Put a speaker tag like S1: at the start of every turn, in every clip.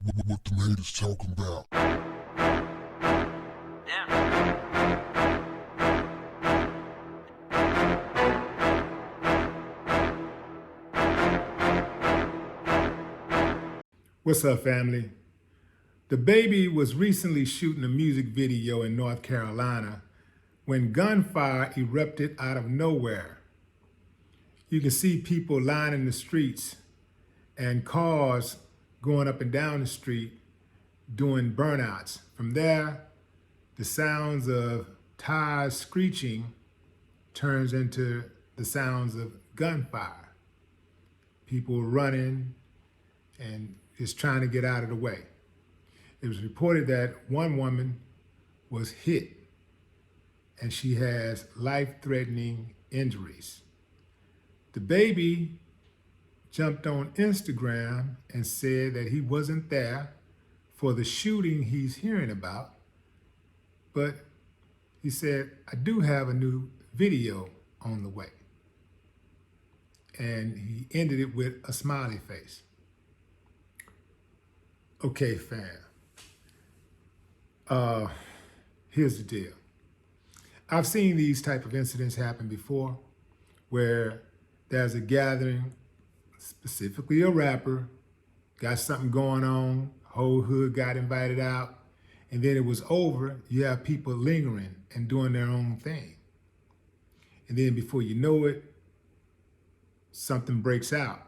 S1: What the haters talking about?
S2: What's up, family? DaBaby was recently shooting a music video in North Carolina when gunfire erupted out of nowhere. You can see people lining the streets and cars going up and down the street doing burnouts. From there, the sounds of tires screeching turns into the sounds of gunfire. People running and just trying to get out of the way. It was reported that one woman was hit and she has life-threatening injuries. DaBaby jumped on Instagram and said that he wasn't there for the shooting he's hearing about, but he said, I do have a new video on the way. And he ended it with a smiley face. Okay, fam. Here's the deal. I've seen these type of incidents happen before where there's a gathering, specifically a rapper, got something going on, whole hood got invited out, and then it was over, you have people lingering and doing their own thing. And then before you know it, something breaks out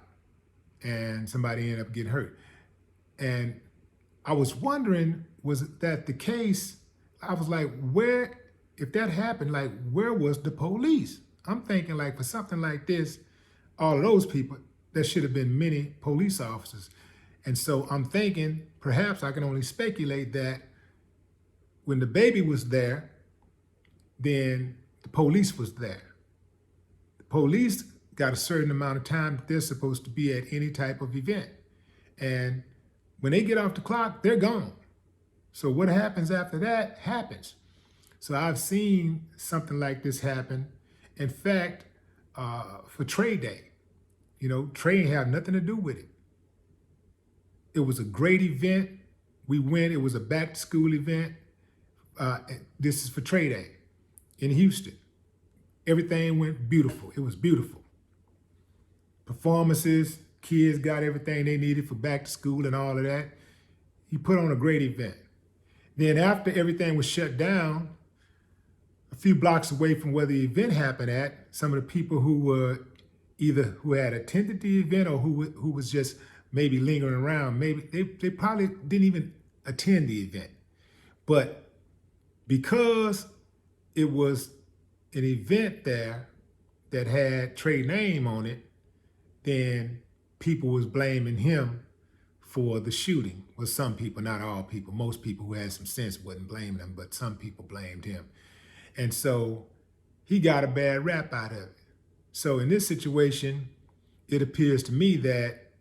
S2: and somebody ended up getting hurt. And I was wondering, was that the case? I was like, where, if that happened, like, where was the police? I'm thinking like for something like this, all of those people, there should have been many police officers. And so I'm thinking, perhaps I can only speculate that when DaBaby was there, then the police was there. The police got a certain amount of time that they're supposed to be at any type of event. And when they get off the clock, they're gone. So what happens after that happens. So I've seen something like this happen. In fact, for Trade Day, trade had nothing to do with it. It was a great event. We went, it was a back to school event. This is for Trade Day in Houston. Everything went beautiful. It was beautiful. Performances, kids got everything they needed for back to school and all of that. He put on a great event. Then after everything was shut down, a few blocks away from where the event happened at, some of the people who were either who had attended the event or who was just maybe lingering around, maybe they probably didn't even attend the event. But because it was an event there that had Trey name on it, then people was blaming him for the shooting. Well, some people, not all people. Most people who had some sense wasn't blaming him, but some people blamed him. And so he got a bad rap out of it. So in this situation, it appears to me that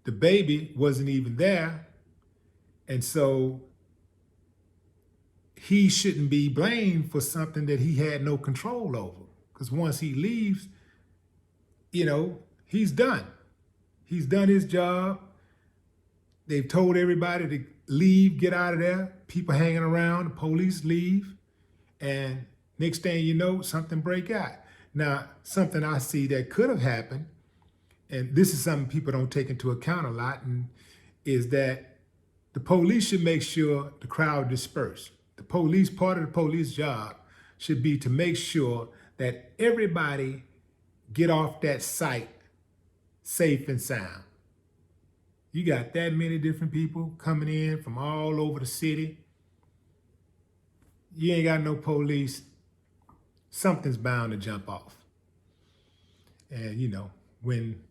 S2: DaBaby wasn't even there. And so he shouldn't be blamed for something that he had no control over. Because once he leaves, he's done. He's done his job. They've told everybody to leave, get out of there. People hanging around, the police leave. And next thing you know, something break out. Now, something I see that could have happened, and this is something people don't take into account a lot, and is that the police should make sure the crowd disperse. The police, part of the police job should be to make sure that everybody get off that site safe and sound. You got that many different people coming in from all over the city. You ain't got no police. Something's bound to jump off. And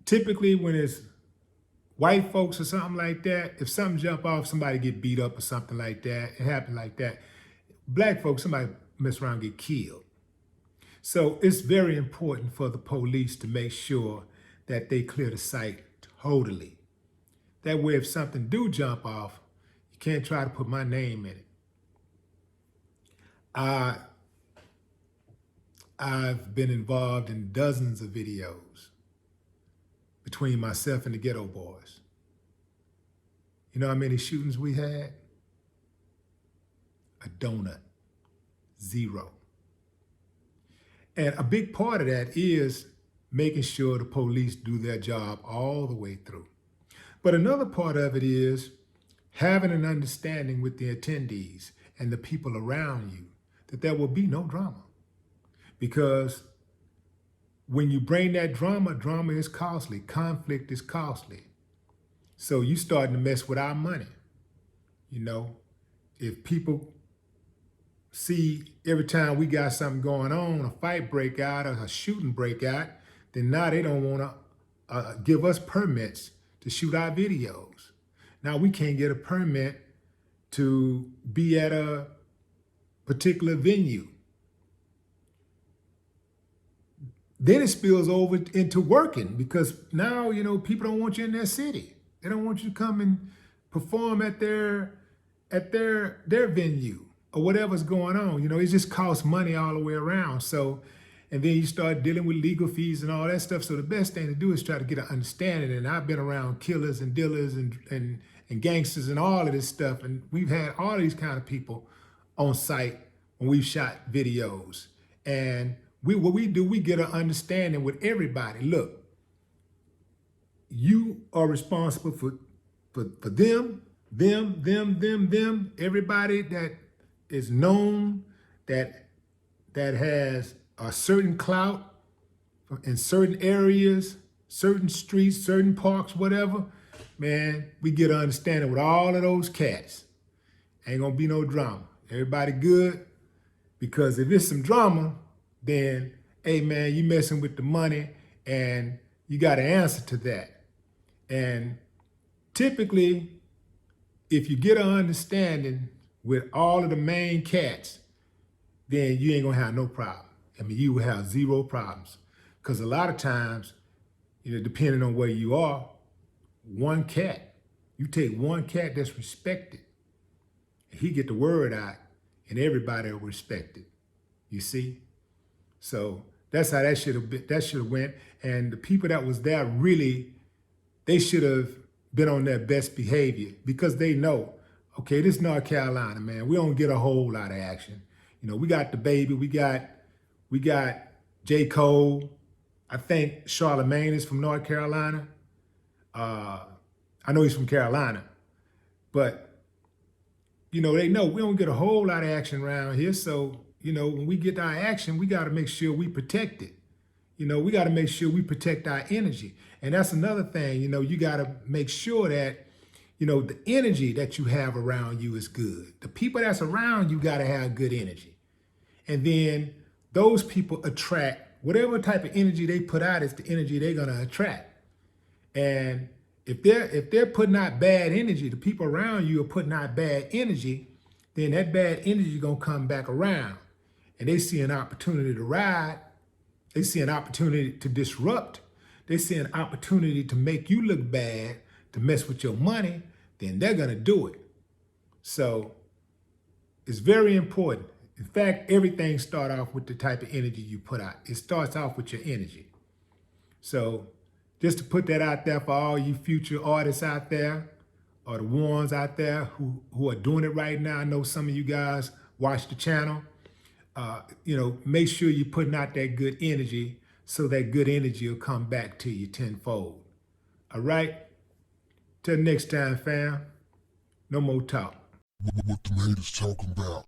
S2: typically when it's white folks or something like that, if something jump off, somebody get beat up or something like that, it happened like that. Black folks, somebody mess around and get killed. So it's very important for the police to make sure that they clear the site totally. That way, if something do jump off, you can't try to put my name in it. I've been involved in dozens of videos between myself and the Ghetto Boys. You know how many shootings we had? A donut. 0. And a big part of that is making sure the police do their job all the way through. But another part of it is having an understanding with the attendees and the people around you that there will be no drama. Because when you bring that drama, drama is costly. Conflict is costly. So you starting to mess with our money. You know, if people see every time we got something going on, a fight break out or a shooting break out, then now they don't want to give us permits to shoot our videos. Now we can't get a permit to be at a particular venue. Then it spills over into working because now, you know, people don't want you in their city. They don't want you to come and perform at their venue or whatever's going on. You know, it just costs money all the way around. So, and then you start dealing with legal fees and all that stuff. So the best thing to do is try to get an understanding. And I've been around killers and dealers and gangsters and all of this stuff. And we've had all these kind of people on site when we've shot videos. And what we do, we get an understanding with everybody. Look, you are responsible for them, everybody that is known, that has a certain clout in certain areas, certain streets, certain parks, whatever. Man, we get an understanding with all of those cats. Ain't gonna be no drama. Everybody good? Because if it's some drama, then, hey man, you messing with the money and you got to answer to that. And typically, if you get an understanding with all of the main cats, then you ain't gonna have no problem. I mean, you will have 0 problems. Because a lot of times, you know, depending on where you are, one cat, you take one cat that's respected, and he get the word out, and everybody will respect it. You see? So that's how that should have went. And the people that was there really, they should have been on their best behavior because they know, okay, this is North Carolina, man. We don't get a whole lot of action. You know, we got DaBaby, we got J. Cole. I think Charlemagne is from North Carolina. I know he's from Carolina, but you know, they know we don't get a whole lot of action around here. So, you know, when we get our action, we got to make sure we protect it. You know, we got to make sure we protect our energy. And that's another thing, you know, you got to make sure that, you know, the energy that you have around you is good. The people that's around you got to have good energy. And then those people attract whatever type of energy they put out is the energy they're going to attract. And if they're putting out bad energy, the people around you are putting out bad energy, then that bad energy is going to come back around. And they see an opportunity to ride. They see an opportunity to disrupt. They see an opportunity to make you look bad, to mess with your money, then they're going to do it. So it's very important. In fact, everything starts off with the type of energy you put out. It starts off with your energy. So just to put that out there for all you future artists out there, or the ones out there who are doing it right now. I know some of you guys watch the channel. You know, make sure you're putting out that good energy so that good energy will come back to you tenfold. All right? Till next time, fam. No more talk.
S1: What the haters talking about?